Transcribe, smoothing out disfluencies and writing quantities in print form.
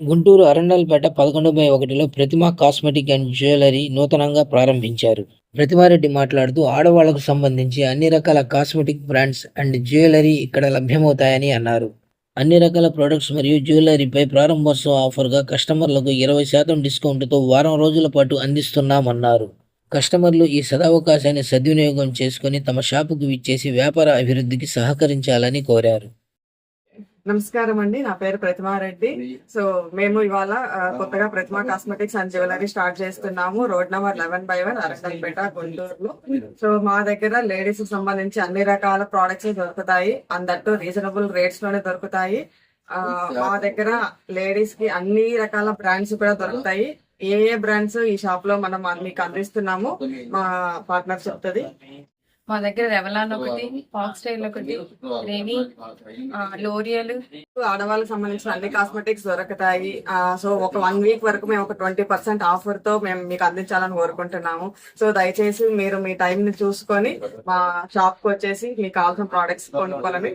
గుంటూరు అరండల్పేట 11/1లో Pratima cosmetic and jewellery నూతనంగా ప్రారంభించారు. ప్రతిమారెడ్డి మాట్లాడుతూ ఆడవాళ్లకు సంబంధించి అన్ని రకాల కాస్మెటిక్ బ్రాండ్స్ అండ్ జ్యువెలరీ ఇక్కడ లభ్యమవుతాయని అన్నారు. అన్ని రకాల ప్రొడక్ట్స్ మరియు జ్యువెలరీపై ప్రారంభోత్సవ ఆఫర్గా కస్టమర్లకు 20% డిస్కౌంట్తో వారం రోజుల పాటు అందిస్తున్నామన్నారు. కస్టమర్లు ఈ సదవకాశాన్ని సద్వినియోగం చేసుకుని తమ షాపుకు విచ్చేసి వ్యాపార అభివృద్ధికి సహకరించాలని కోరారు. నమస్కారం అండి, నా పేరు ప్రతిమారెడ్డి. సో మేము ఇవాళ కొత్తగా ప్రతిమ కాస్మెటిక్స్ అండ్ జ్యువెలరీ స్టార్ట్ చేస్తున్నాము. రోడ్ నెంబర్ 11/1 అరండల్పేట, గుంటూరులో. సో మా దగ్గర లేడీస్ కి సంబంధించి అన్ని రకాల ప్రోడక్ట్స్ దొరుకుతాయి. అందట్టు రీజనబుల్ రేట్స్ లోనే దొరుకుతాయి. మా దగ్గర లేడీస్ కి అన్ని రకాల బ్రాండ్స్ కూడా దొరుకుతాయి. ఏ ఏ బ్రాండ్స్ ఈ షాప్ లో మనం మీకు అందిస్తున్నాము మా పార్ట్నర్ చెప్తుంది. మా దగ్గర రెవలాన్ ఒకటి, ఫాక్స్ స్టైల్ ఒకటి, రెనీ, లోరియల్. ఆడవాళ్ళకి సంబంధించిన అన్ని కాస్మెటిక్స్ దొరుకుతాయి. సో ఒక 1 వీక్ వరకు మేము ఒక 20% ఆఫర్ తో మేము మీకు అందించాలని కోరుకుంటున్నాము. సో దయచేసి మీరు మీ టైం ని చూసుకొని మా షాప్ కు వచ్చేసి మీకు కావాల్సిన ప్రోడక్ట్స్ కొనుక్కోవాలని